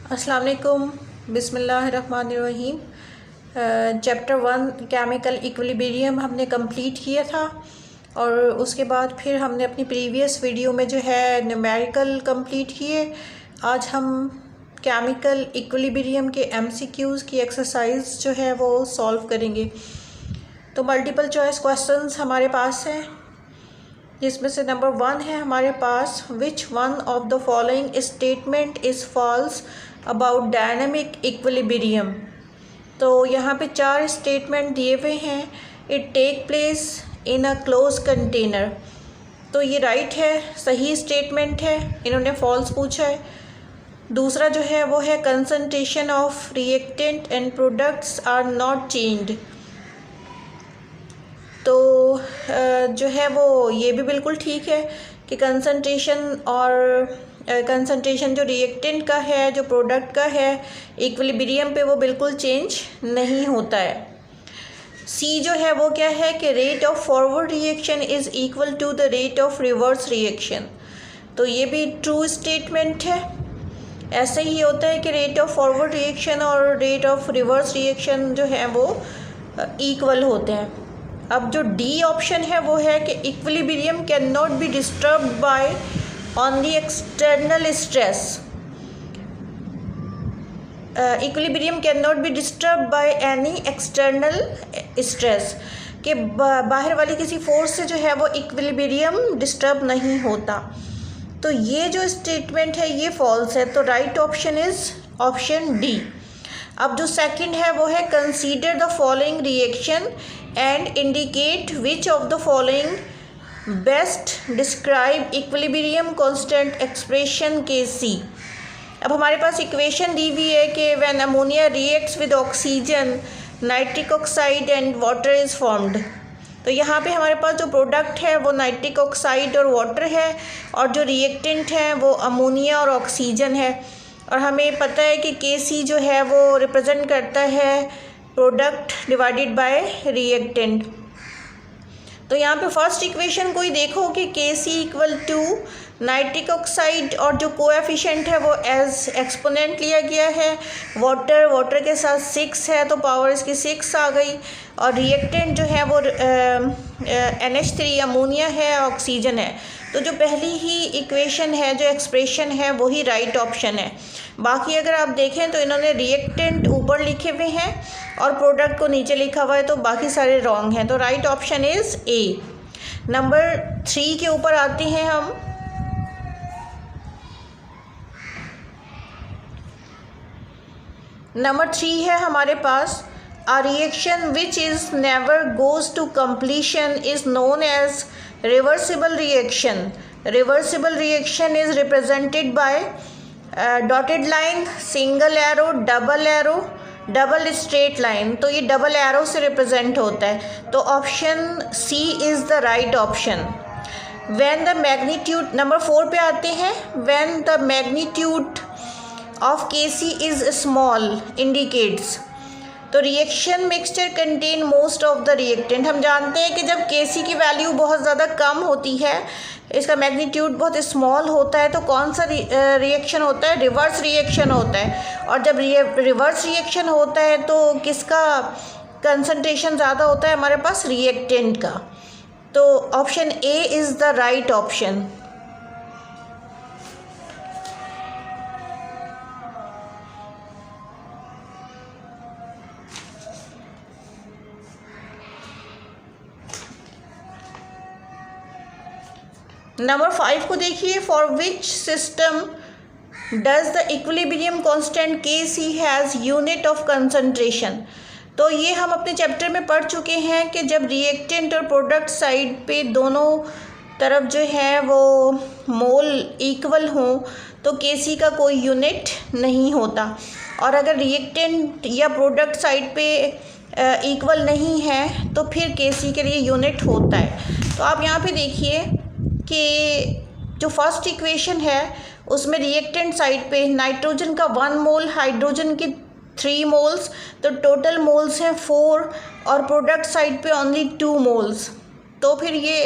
अस्सलाम वालेकुम, बिस्मिल्लाहिर्रहमानिर्रहीम। चैप्टर 1 केमिकल इक्विलिब्रियम हमने कंप्लीट किया था और उसके बाद फिर हमने अपनी प्रीवियस वीडियो में जो है न्यूमेरिकल कंप्लीट किए। आज हम केमिकल इक्विलिब्रियम के MCQs की एक्सरसाइज जो है वो सॉल्व करेंगे। तो मल्टीपल चॉइस क्वेश्चंस हमारे पास हैं, जिसमें से नंबर 1 है हमारे पास, which one of the following statement is false about dynamic equilibrium. तो यहाँ पे 4 स्टेटमेंट दिए हुए हैं। It take place in a close container, तो ये राइट है, सही स्टेटमेंट है, इन्होंने फॉल्स पूछा है। दूसरा जो है वो है concentration of reactant and products are not changed, तो जो है वो ये भी बिल्कुल ठीक है कि कंसंट्रेशन जो रिएक्टेंट का है, जो प्रोडक्ट का है, इक्विलिब्रियम पे वो बिल्कुल चेंज नहीं होता है। सी जो है वो क्या है कि rate of forward reaction is equal to the rate of reverse reaction, तो ये भी ट्रू स्टेटमेंट है। ऐसे ही होता है कि रेट ऑफ फॉरवर्ड रिएक्शन और रेट ऑफ रिवर्स रिएक्शन जो है वो इक्वल होते हैं। अब जो डी ऑप्शन है वो है कि equilibrium can not be disturbed by only external stress. Equilibrium can not be disturb by any external stress, कि बाहर वाली किसी फोर्स से जो है वो इक्विलिब्रियम डिस्टर्ब नहीं होता। तो ये जो स्टेटमेंट है ये फॉल्स है, तो right option is option D. अब जो सेकंड है वो है consider the following reaction and indicate which of the following best describe equilibrium constant expression के सी। अब हमारे पास इक्वेशन दी हुई है कि when ammonia reacts with oxygen nitric oxide and water is formed. तो यहाँ पे हमारे पास जो प्रोडक्ट है वो नाइट्रिक ऑक्साइड और वाटर है, और जो रिएक्टेंट है वो अमोनिया और ऑक्सीजन है। और हमें पता है कि Kc जो है वो रिप्रेजेंट करता है प्रोडक्ट डिवाइडेड बाय रिएक्टेंट। तो यहाँ पे फर्स्ट इक्वेशन को ही देखो कि Kc equal to nitric oxide और जो कोएफिशिएंट है वो एज एक्सपोनेंट लिया गया है। वाटर के साथ 6 है तो पावर इसकी 6 आ गई, और रिएक्टेंट जो है वो NH3 अमोनिया है, ऑक्सीजन है। तो जो पहली ही इक्वेशन है, जो एक्सप्रेशन है, वही राइट ऑप्शन है। बाकी अगर आप देखें तो इन्होंने रिएक्टेंट ऊपर लिखे हुए हैं और प्रोडक्ट को नीचे लिखा हुआ है, तो बाकी सारे रॉन्ग हैं। तो right option is a. Number 3 के ऊपर आते हैं हम। नंबर 3 है हमारे पास, a reaction which is never goes to completion is known as reversible reaction. Reversible reaction is represented by dotted line, single arrow, double straight line. तो ये double arrow से रिप्रेजेंट होता है, तो option C is the right option. When the magnitude, number 4 पे आते हैं, when the magnitude of Kc is small indicates. तो reaction mixture contain most of the reactant. हम जानते हैं कि जब Kc की वैल्यू बहुत ज़्यादा कम होती है, इसका मैग्नीट्यूड बहुत स्मॉल होता है, तो कौन सा रिएक्शन होता है? रिवर्स रिएक्शन होता है। और जब रिवर्स रिएक्शन होता है तो किसका कंसंट्रेशन ज़्यादा होता है? हमारे पास रिएक्टेंट का। तो option A is the right option. Number 5 को देखिए, for which system does the equilibrium constant Kc has unit of concentration. तो ये हम अपने चैप्टर में पढ़ चुके हैं कि जब रिएक्टेंट और प्रोडक्ट साइड पे दोनों तरफ जो है वो मोल इक्वल हों तो Kc का कोई यूनिट नहीं होता, और अगर रिएक्टेंट या प्रोडक्ट साइड पे इक्वल नहीं है तो फिर Kc के लिए यूनिट होता है। तो आप यहाँ पे देखिए कि जो फर्स्ट इक्वेशन है उसमें रिएक्टेंट साइड पे नाइट्रोजन का 1 मोल, हाइड्रोजन की 3 मोल्स, तो टोटल मोल्स हैं 4, और प्रोडक्ट साइड पे ओनली 2 मोल्स। तो फिर ये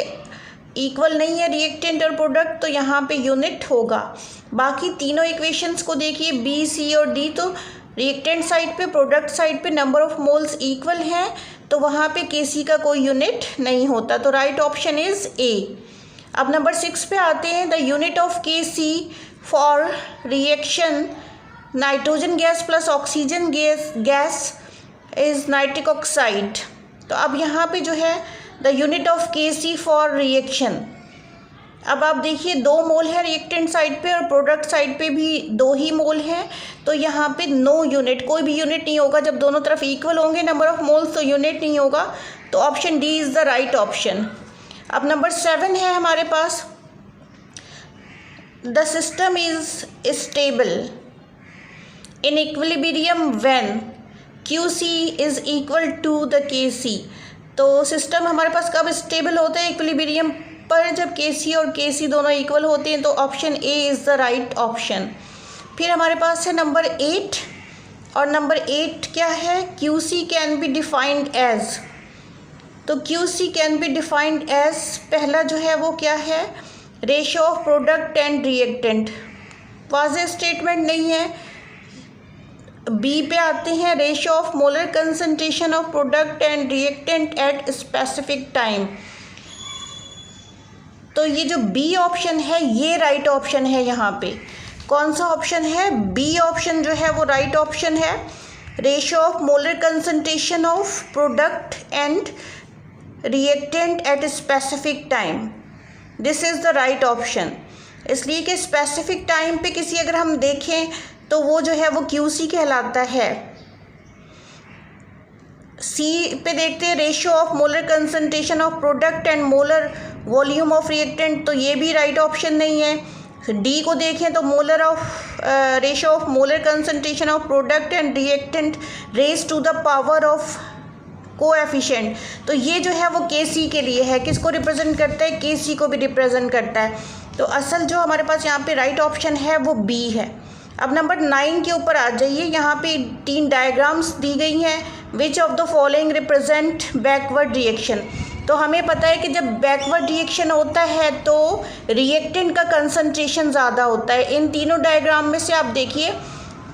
इक्वल नहीं है रिएक्टेंट और प्रोडक्ट, तो यहाँ पे यूनिट होगा। बाकी तीनों इक्वेशंस को देखिए, बी, सी और डी, तो रिएक्टेंट साइड पे, प्रोडक्ट साइड पे नंबर ऑफ मोल्स इक्वल हैं, तो वहाँ पे Kc का कोई यूनिट नहीं होता, तो राइट ऑप्शन इज़ ए। अब नंबर 6 पे आते हैं। The unit of Kc for reaction nitrogen gas plus oxygen gas is nitric oxide. तो अब यहाँ पे जो है the unit of Kc for reaction, अब आप देखिए 2 मोल है रिएक्टेंट साइड पे और प्रोडक्ट साइड पे भी 2 ही मोल हैं, तो यहाँ पे नो यूनिट, कोई भी यूनिट नहीं होगा। जब दोनों तरफ इक्वल होंगे नंबर ऑफ मोल्स तो यूनिट नहीं होगा, तो option D is the right option. अब नंबर 7 है हमारे पास। The system is stable in equilibrium when QC is equal to the Kc। तो सिस्टम हमारे पास कब स्टेबल होता है इक्विलिब्रियम पर, जब Kc और Kc दोनों इक्वल होते हैं, तो option A is the right option. फिर हमारे पास है नंबर 8, और नंबर 8 क्या है, QC can be defined as. तो QC can be defined as, पहला जो है वो क्या है, ratio of product and reactant, वाज़ेह स्टेटमेंट नहीं है। बी पे आते हैं, ratio of molar concentration of product and reactant at specific time. तो ये जो बी ऑप्शन है ये राइट ऑप्शन है। यहाँ पे कौन सा ऑप्शन है, बी ऑप्शन जो है वो राइट ऑप्शन है। Ratio of molar concentration of product and reactant at specific time, this is the right option. इसलिए कि स्पेसिफिक टाइम पे किसी अगर हम देखें तो वो जो है वो QC कहलाता है। सी पे देखते हैं, ratio of molar concentration of product and molar volume of reactant, तो ये भी राइट ऑप्शन नहीं है। डी को देखें तो molar of ratio of molar concentration of product and reactant raise to the power of coefficient, तो ये जो है वो Kc के लिए है। किसको रिप्रेजेंट करता है, Kc को भी रिप्रेजेंट करता है। तो असल जो हमारे पास यहाँ पे राइट ऑप्शन है वो बी है। अब नंबर 9 के ऊपर आ जाइए। यहाँ पे 3 डायग्राम्स दी गई हैं। Which of the following represent backward reaction. तो हमें पता है कि जब बैकवर्ड रिएक्शन होता है तो रिएक्टेंट का कंसंट्रेशन ज़्यादा होता है। इन तीनों डायग्राम में से आप देखिए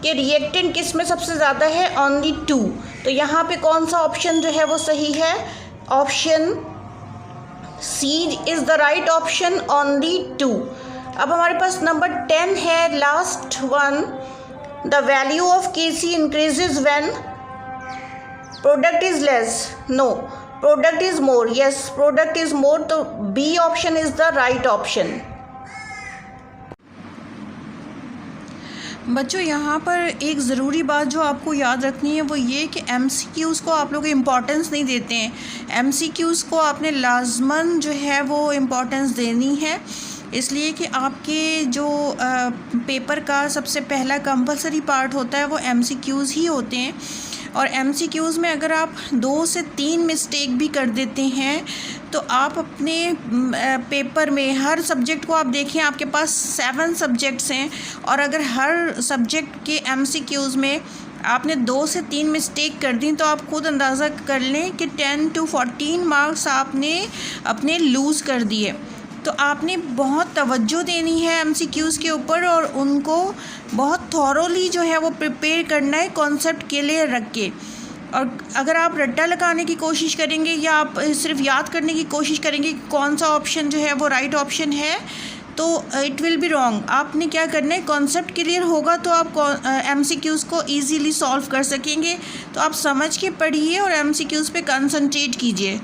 कि रिएक्टेंट किस में सबसे ज़्यादा है, ओनली 2। तो यहाँ पे कौन सा ऑप्शन जो है वो सही है, option C is the right option, only 2। अब हमारे पास नंबर 10 है, last one. The value of Kc increases when product is less, no product is more, yes product is more, तो B option is the right option. बच्चों यहाँ पर एक ज़रूरी बात जो आपको याद रखनी है वो ये कि MCQs को आप लोग इम्पॉर्टेंस नहीं देते हैं। MCQs को आपने लाजमन जो है वो इम्पॉर्टेंस देनी है, इसलिए कि आपके जो पेपर का सबसे पहला कंपलसरी पार्ट होता है वो MCQs ही होते हैं। और MCQs में अगर आप 2 से 3 मिस्टेक भी कर देते हैं तो आप अपने पेपर में हर सब्जेक्ट को आप देखें, आपके पास 7 सब्जेक्ट्स हैं और अगर हर सब्जेक्ट के MCQs में आपने 2 से 3 मिस्टेक कर दी तो आप खुद अंदाज़ा कर लें कि 10 to 14 मार्क्स आपने अपने लूज़ कर दिए। तो आपने बहुत तवज्जो देनी है MCQs के ऊपर और उनको बहुत थॉरोली जो है वो प्रिपेयर करना है, कॉन्सेप्ट क्लियर रख के। और अगर आप रट्टा लगाने की कोशिश करेंगे या आप सिर्फ याद करने की कोशिश करेंगे कि कौन सा ऑप्शन जो है वो राइट ऑप्शन है, तो इट विल बी रॉन्ग। आपने क्या करना है, कॉन्सेप्ट क्लियर होगा तो आप MCQs को ईजीली सॉल्व कर सकेंगे। तो आप समझ के पढ़िए और MCQs पे कंसंट्रेट कीजिए।